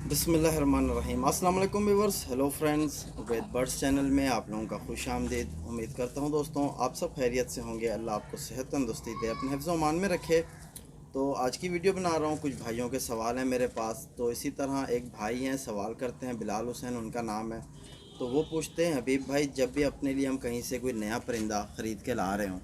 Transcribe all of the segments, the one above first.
बिस्मिल्लाहिर्रहमानिर्रहीम। अस्सलाम वालेकुम viewers, hello friends, Ubaid birds channel में आप लोगों का खुश आमदीद। उम्मीद करता हूँ दोस्तों आप सब खैरियत से होंगे। अल्लाह आपको सेहत तंदुरुस्ती दे, अपने हिफ्ज़ व अमान में रखे। तो आज की वीडियो बना रहा हूँ, कुछ भाइयों के सवाल हैं मेरे पास। तो इसी तरह एक भाई हैं, सवाल करते हैं, बिलाल हुसैन उनका नाम है। तो वो पूछते हैं, हबीब भाई जब भी अपने लिए हम कहीं से कोई नया परिंदा ख़रीद के ला रहे हों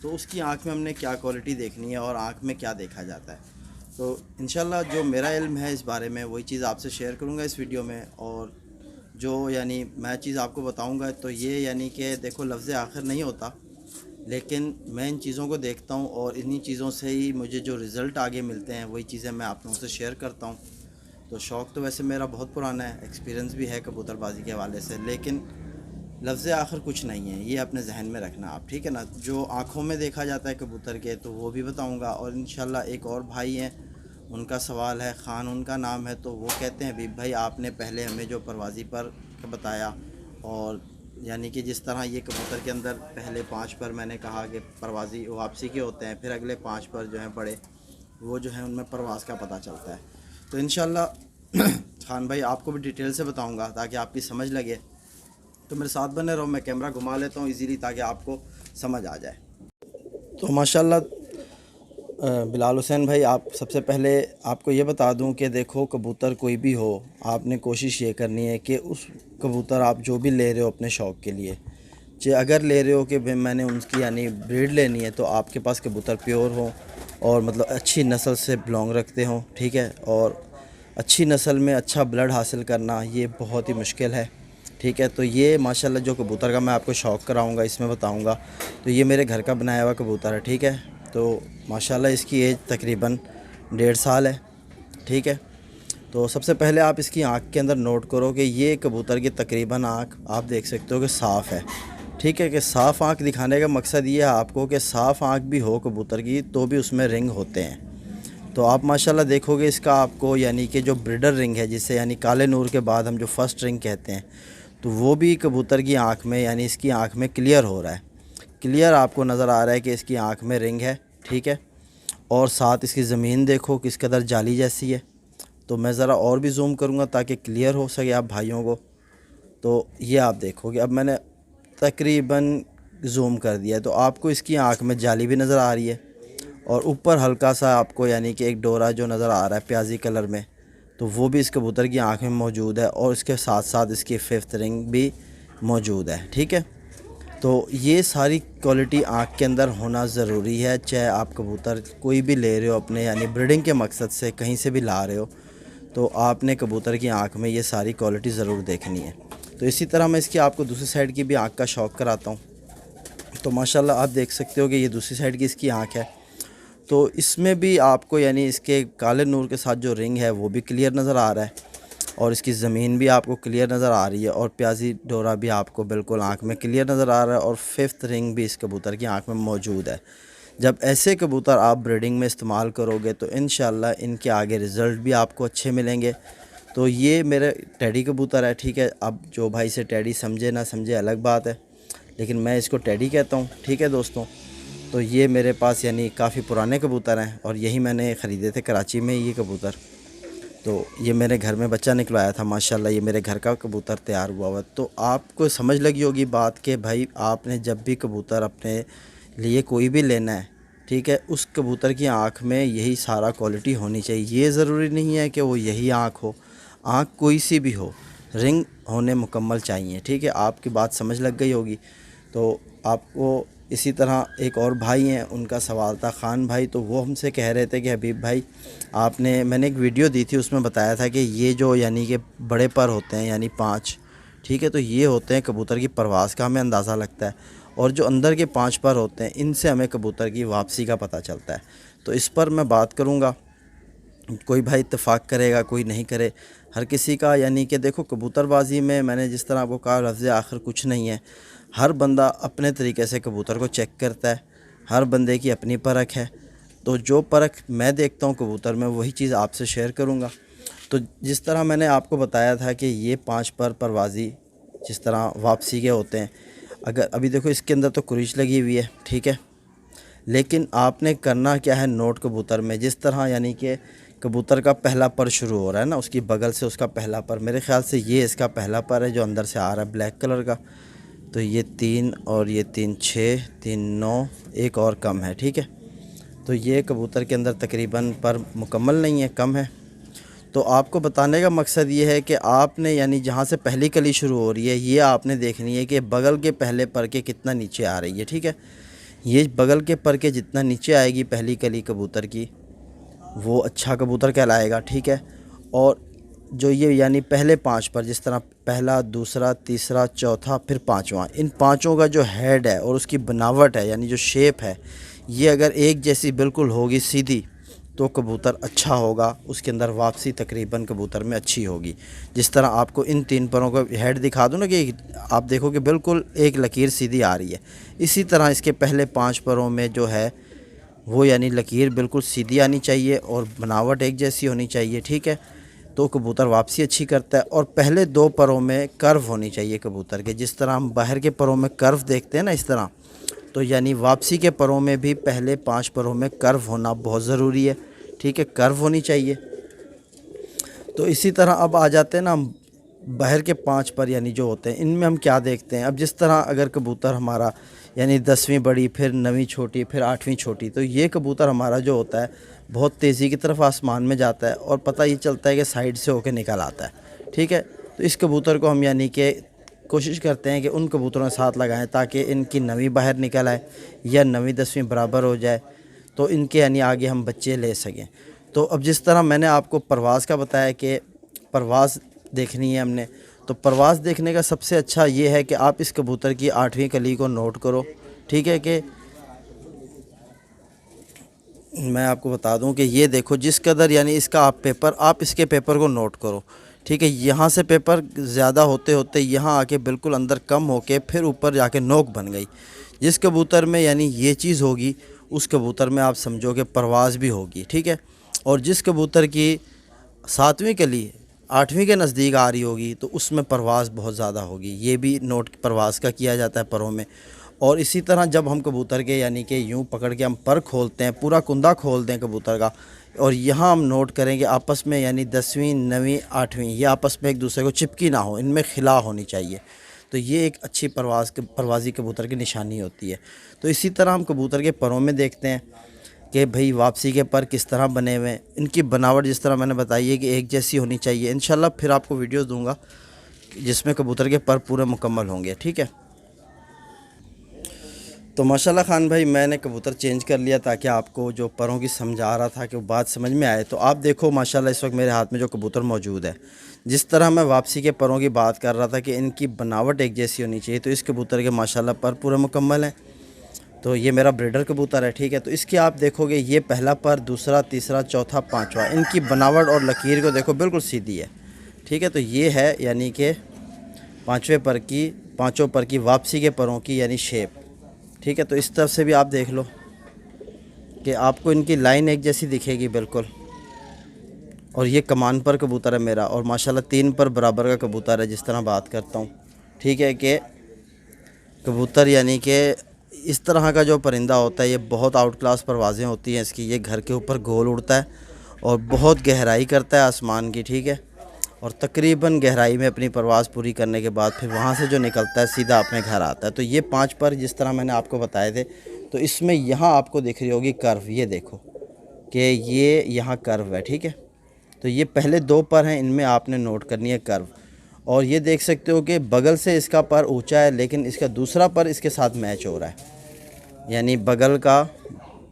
तो उसकी आँख में हमने क्या क्वालिटी देखनी है और आँख में क्या देखा जाता है। तो इंशाल्लाह जो मेरा इल्म है इस बारे में वही चीज़ आपसे शेयर करूँगा इस वीडियो में। और जो यानी मैं चीज़ आपको बताऊँगा तो ये यानी कि देखो लफ्ज़ आखिर नहीं होता, लेकिन मैं इन चीज़ों को देखता हूँ और इन्हीं चीज़ों से ही मुझे जो रिज़ल्ट आगे मिलते हैं वही चीज़ें मैं आप लोगों से शेयर करता हूँ। तो शौक़ तो वैसे मेरा बहुत पुराना है, एक्सपीरियंस भी है कबूतरबाजी के हवाले से, लेकिन लफ्ज़ आखिर कुछ नहीं है, ये अपने जहन में रखना आप, ठीक है ना। जो आँखों में देखा जाता है कबूतर के तो वो भी बताऊँगा। और इंशाल्लाह एक और भाई हैं, उनका सवाल है, ख़ान उनका नाम है। तो वो कहते हैं, हबीब भाई आपने पहले हमें जो परवाज़ी पर बताया और यानी कि जिस तरह ये कबूतर के अंदर पहले 5 पर मैंने कहा कि परवाज़ी वापसी के होते हैं, फिर अगले 5 पर जो हैं बड़े, वो जो है उनमें परवाज़ का पता चलता है। तो इंशाल्लाह ख़ान भाई आपको भी डिटेल से बताऊंगा ताकि आपकी समझ लगे। तो मेरे साथ बने रहो, मैं कैमरा घुमा लेता हूँ इजीली ताकि आपको समझ आ जाए। तो माशाल्लाह बिलाल हुसैन भाई, आप सबसे पहले आपको ये बता दूं कि देखो कबूतर कोई भी हो, आपने कोशिश ये करनी है कि उस कबूतर आप जो भी ले रहे हो अपने शौक़ के लिए, चाहे अगर ले रहे हो कि मैंने उनकी यानी ब्रीड लेनी है तो आपके पास कबूतर प्योर हो और मतलब अच्छी नस्ल से बिलोंग रखते हों, ठीक है। और अच्छी नस्ल में अच्छा ब्लड हासिल करना ये बहुत ही मुश्किल है, ठीक है। तो ये माशाल्लाह जो कबूतर का मैं आपको शौक़ कराऊंगा इसमें बताऊंगा, तो ये मेरे घर का बनाया हुआ कबूतर है, ठीक है। तो माशाल्लाह इसकी एज तकरीबन 1.5 साल है, ठीक है। तो सबसे पहले आप इसकी आँख के अंदर नोट करो कि ये कबूतर की तकरीबन आँख आप देख सकते हो कि साफ़ है, ठीक है। कि साफ़ आँख दिखाने का मकसद ये है आपको कि साफ़ आँख भी हो कबूतर की तो भी उसमें रिंग होते हैं। तो आप माशाल्लाह देखोगे इसका आपको यानी कि जो ब्रीडर रिंग है, जिससे यानी काले नूर के बाद हम जो फर्स्ट रिंग कहते हैं, तो वो भी कबूतर की आँख में यानी इसकी आँख में क्लियर हो रहा है, क्लियर आपको नज़र आ रहा है कि इसकी आँख में रिंग है, ठीक है। और साथ इसकी ज़मीन देखो किस कदर जाली जैसी है। तो मैं ज़रा और भी जूम करूँगा ताकि क्लियर हो सके आप भाइयों को। तो ये आप देखोगे, अब मैंने तकरीबन जूम कर दिया है, तो आपको इसकी आँख में जाली भी नज़र आ रही है और ऊपर हल्का सा आपको यानी कि एक डोरा जो नज़र आ रहा है प्याजी कलर में, तो वो भी इस कबूतर की आँख में मौजूद है और इसके साथ साथ इसकी 5th रिंग भी मौजूद है, ठीक है। तो ये सारी क्वालिटी आँख के अंदर होना ज़रूरी है, चाहे आप कबूतर कोई भी ले रहे हो अपने यानी ब्रीडिंग के मकसद से कहीं से भी ला रहे हो, तो आपने कबूतर की आँख में ये सारी क्वालिटी ज़रूर देखनी है। तो इसी तरह मैं इसकी आपको दूसरी साइड की भी आँख का शौक़ कराता हूँ। तो माशाल्लाह आप देख सकते हो कि ये दूसरी साइड की इसकी आँख है। तो इसमें भी आपको यानी इसके काले नूर के साथ जो रिंग है वो भी क्लियर नज़र आ रहा है और इसकी ज़मीन भी आपको क्लियर नज़र आ रही है और प्याजी डोरा भी आपको बिल्कुल आँख में क्लियर नज़र आ रहा है और 5th रिंग भी इस कबूतर की आँख में मौजूद है। जब ऐसे कबूतर आप ब्रीडिंग में इस्तेमाल करोगे तो इंशाल्लाह इनके आगे रिज़ल्ट भी आपको अच्छे मिलेंगे। तो ये मेरे टैडी कबूतर है, ठीक है। अब जो भाई से टैडी समझे ना समझे अलग बात है, लेकिन मैं इसको टैडी कहता हूँ, ठीक है दोस्तों। तो ये मेरे पास यानी काफ़ी पुराने कबूतर हैं और यही मैंने ख़रीदे थे कराची में ये कबूतर। तो ये मेरे घर में बच्चा निकलवाया था, माशाल्लाह ये मेरे घर का कबूतर तैयार हुआ हुआ। तो आपको समझ लगी होगी बात कि भाई आपने जब भी कबूतर अपने लिए कोई भी लेना है, ठीक है, उस कबूतर की आँख में यही सारा क्वालिटी होनी चाहिए। ये ज़रूरी नहीं है कि वो यही आँख हो, आँख कोई सी भी हो, रिंग होने मुकम्मल चाहिए, ठीक है। आपकी बात समझ लग गई होगी। तो आपको इसी तरह एक और भाई हैं, उनका सवाल था ख़ान भाई, तो वो हमसे कह रहे थे कि हबीब भाई मैंने एक वीडियो दी थी उसमें बताया था कि ये जो यानी कि बड़े पर होते हैं यानी 5, ठीक है, तो ये होते हैं कबूतर की परवाज़ का हमें अंदाज़ा लगता है और जो अंदर के 5 पर होते हैं इनसे हमें कबूतर की वापसी का पता चलता है। तो इस पर मैं बात करूँगा, कोई भाई इत्तेफाक करेगा कोई नहीं करे, हर किसी का यानी कि देखो कबूतरबाजी में मैंने जिस तरह आपको कहा लफ्ज़ आखिर कुछ नहीं है। हर बंदा अपने तरीके से कबूतर को चेक करता है, हर बंदे की अपनी परख है। तो जो परख मैं देखता हूँ कबूतर में वही चीज़ आपसे शेयर करूँगा। तो जिस तरह मैंने आपको बताया था कि ये 5 पर परवाज़ी जिस तरह वापसी के होते हैं, अगर अभी देखो इसके अंदर तो कुरीच लगी हुई है, ठीक है, लेकिन आपने करना क्या है नोट कबूतर में जिस तरह यानी कि कबूतर का पहला पर शुरू हो रहा है ना, उसकी बगल से उसका पहला पर, मेरे ख्याल से ये इसका पहला पर है जो अंदर से आ रहा है ब्लैक कलर का। तो ये 3 और ये 3 6, 3 9, एक और कम है, ठीक है। तो ये कबूतर के अंदर तकरीबन पर मुकम्मल नहीं है, कम है। तो आपको बताने का मकसद ये है कि आपने यानी जहाँ से पहली कली शुरू हो रही है ये आपने देखनी है कि बगल के पहले पर के कितना नीचे आ रही है, ठीक है। ये बगल के पर के जितना नीचे आएगी पहली कली कबूतर की, वो अच्छा कबूतर कहलाएगा, ठीक है। और जो ये यानी पहले 5 पर, जिस तरह पहला, दूसरा, तीसरा, चौथा, फिर 5वां, इन पाँचों का जो हेड है और उसकी बनावट है यानी जो शेप है, ये अगर एक जैसी बिल्कुल होगी सीधी तो कबूतर अच्छा होगा, उसके अंदर वापसी तकरीबन कबूतर में अच्छी होगी। जिस तरह आपको इन 3 परों का हेड दिखा दूँ ना कि आप देखो कि बिल्कुल एक लकीर सीधी आ रही है, इसी तरह इसके पहले 5 परों में जो है वो यानी लकीर बिल्कुल सीधी आनी चाहिए और बनावट एक जैसी होनी चाहिए, ठीक है। तो कबूतर वापसी अच्छी करता है। और पहले 2 परों में कर्व होनी चाहिए कबूतर के, जिस तरह हम बाहर के परों में कर्व देखते हैं ना, इस तरह। तो यानी वापसी के परों में भी पहले 5 परों में कर्व होना बहुत ज़रूरी है, ठीक है, कर्व होनी चाहिए। तो इसी तरह अब आ जाते हैं ना हम बाहर के 5 पर यानी जो होते हैं, इनमें हम क्या देखते हैं। अब जिस तरह अगर कबूतर हमारा यानी 10वीं बड़ी, फिर 9वीं छोटी, फिर 8वीं छोटी, तो ये कबूतर हमारा जो होता है बहुत तेज़ी की तरफ आसमान में जाता है और पता ये चलता है कि साइड से होकर निकल आता है, ठीक है। तो इस कबूतर को हम यानी कि कोशिश करते हैं कि उन कबूतरों के साथ लगाएं ताकि इनकी 9वीं बाहर निकल आए या 9वीं 10वीं बराबर हो जाए, तो इनके यानी आगे हम बच्चे ले सकें। तो अब जिस तरह मैंने आपको परवाज़ का बताया कि परवाज़ देखनी है हमने, तो परवाज़ देखने का सबसे अच्छा ये है कि आप इस कबूतर की 8वीं कली को नोट करो, ठीक है। कि मैं आपको बता दूं कि ये देखो जिस कदर यानी इसका आप इसके पेपर को नोट करो, ठीक है। यहाँ से पेपर ज़्यादा होते होते यहाँ आके बिल्कुल अंदर कम होके फिर ऊपर जाके नोक बन गई। जिस कबूतर में यानी ये चीज़ होगी उस कबूतर में आप समझो कि परवाज़ भी होगी, ठीक है। और जिस कबूतर की 7वीं कली 8वीं के नज़दीक आ रही होगी तो उसमें परवाज़ बहुत ज़्यादा होगी, ये भी नोट परवाज़ का किया जाता है परों में। और इसी तरह जब हम कबूतर के यानी कि यूँ पकड़ के हम पर खोलते हैं, पूरा कुंदा खोल दें कबूतर का, और यहाँ हम नोट करेंगे आपस में यानी 10वीं 9वीं 8वीं ये आपस में एक दूसरे को चिपकी ना हो, इनमें खिला होनी चाहिए। तो ये एक अच्छी परवाज़ी कबूतर की निशानी होती है। तो इसी तरह हम कबूतर के परों में देखते हैं कि भाई वापसी के पर किस तरह बने हुए हैं, इनकी बनावट जिस तरह मैंने बताई है कि एक जैसी होनी चाहिए। इंशाल्लाह फिर आपको वीडियोस दूंगा जिसमें कबूतर के पर पूरे मुकम्मल होंगे, ठीक है। तो माशाल्लाह खान भाई मैंने कबूतर चेंज कर लिया ताकि आपको जो परों की समझ आ रहा था कि वो बात समझ में आए। तो आप देखो माशाल्लाह इस वक्त मेरे हाथ में जो कबूतर मौजूद है, जिस तरह मैं वापसी के परों की बात कर रहा था कि इनकी बनावट एक जैसी होनी चाहिए, तो इस कबूतर के माशाल्लाह पर पूरे मुकम्मल हैं। तो ये मेरा ब्रीडर कबूतर है, ठीक है। तो इसकी आप देखोगे ये पहला पर, दूसरा, तीसरा, चौथा, 5वां, इनकी बनावट और लकीर को देखो बिल्कुल सीधी है, ठीक है। तो ये है यानी कि 5वें पर की, 5 पर की वापसी के परों की यानी शेप, ठीक है। तो इस तरफ से भी आप देख लो कि आपको इनकी लाइन एक जैसी दिखेगी बिल्कुल। और ये कमान पर कबूतर है मेरा, और माशाल्लाह 3 पर बराबर का कबूतर है जिस तरह बात करता हूँ, ठीक है। कि कबूतर यानी कि इस तरह का जो परिंदा होता है ये बहुत आउट क्लास परवाज़ें होती हैं इसकी। ये घर के ऊपर गोल उड़ता है और बहुत गहराई करता है आसमान की, ठीक है। और तकरीबन गहराई में अपनी परवाज़ पूरी करने के बाद फिर वहाँ से जो निकलता है सीधा अपने घर आता है। तो ये 5 पर जिस तरह मैंने आपको बताए थे, तो इसमें यहाँ आपको दिख रही होगी कर्व, ये देखो कि ये यहाँ कर्व है, ठीक है। तो ये पहले 2 पर हैं, इनमें आपने नोट करनी है कर्व। और ये देख सकते हो कि बगल से इसका पर ऊंचा है लेकिन इसका दूसरा पर इसके साथ मैच हो रहा है, यानी बगल का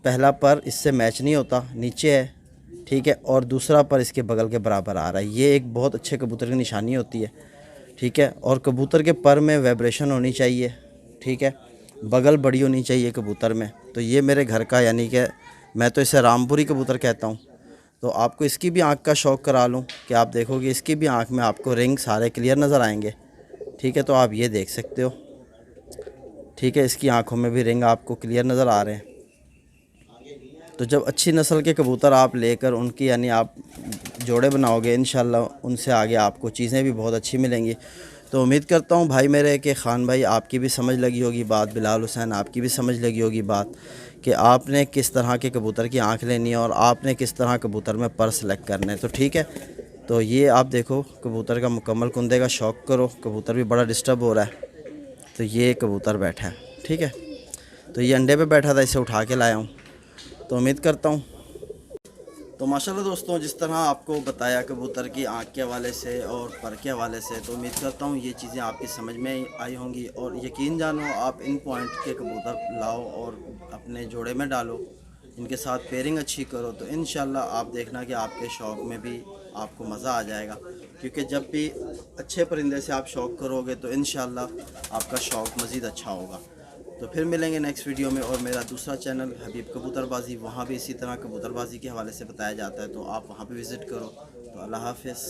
पहला पर इससे मैच नहीं होता, नीचे है, ठीक है। और दूसरा पर इसके बगल के बराबर आ रहा है, ये एक बहुत अच्छे कबूतर की निशानी होती है, ठीक है। और कबूतर के पर में वाइब्रेशन होनी चाहिए, ठीक है, बगल बड़ी होनी चाहिए कबूतर में। तो ये मेरे घर का यानी कि मैं तो इसे रामपुरी कबूतर कहता हूँ। तो आपको इसकी भी आँख का शौक़ करा लूँ कि आप देखोगे इसकी भी आँख में आपको रिंग सारे क्लियर नज़र आएंगे, ठीक है। तो आप ये देख सकते हो, ठीक है, इसकी आँखों में भी रिंग आपको क्लियर नज़र आ रहे हैं। तो जब अच्छी नस्ल के कबूतर आप लेकर उनकी यानी आप जोड़े बनाओगे इंशाल्लाह उनसे आगे आपको चीज़ें भी बहुत अच्छी मिलेंगी। तो उम्मीद करता हूँ भाई मेरे कि ख़ान भाई आपकी भी समझ लगी होगी बात, बिलाल हुसैन आपकी भी समझ लगी होगी बात کہ آپ نے کس طرح کے کبوتر کی آنکھ لینی ہے اور آپ نے کس طرح کبوتر میں پر سلیکٹ کرنے ہیں. تو ٹھیک ہے, تو یہ آپ دیکھو کبوتر کا مکمل کندے کا شوق کرو. کبوتر بھی بڑا ڈسٹرب ہو رہا ہے. تو یہ کبوتر بیٹھا ہے, ٹھیک ہے, تو یہ انڈے پہ بیٹھا تھا, اسے اٹھا کے لایا ہوں. تو امید کرتا ہوں تو ماشاءاللہ دوستوں جس طرح آپ کو بتایا کبوتر کی آنکھ کے حوالے سے اور پر کے حوالے سے, تو امید کرتا ہوں یہ چیزیں آپ کی سمجھ میں آئی ہوں گی. اور یقین جانو آپ ان پوائنٹ کے کبوتر لاؤ اور اپنے جوڑے میں ڈالو, ان کے ساتھ پیئرنگ اچھی کرو, تو انشاءاللہ آپ دیکھنا کہ آپ کے شوق میں بھی آپ کو مزہ آ جائے گا. کیونکہ جب بھی اچھے پرندے سے آپ شوق کرو گے تو انشاءاللہ آپ کا شوق مزید اچھا ہوگا. تو پھر ملیں گے نیکسٹ ویڈیو میں. اور میرا دوسرا چینل حبیب کبوتر بازی, وہاں بھی اسی طرح کبوتر بازی کے حوالے سے بتایا جاتا ہے, تو آپ وہاں پہ وزٹ کرو. تو اللہ حافظ.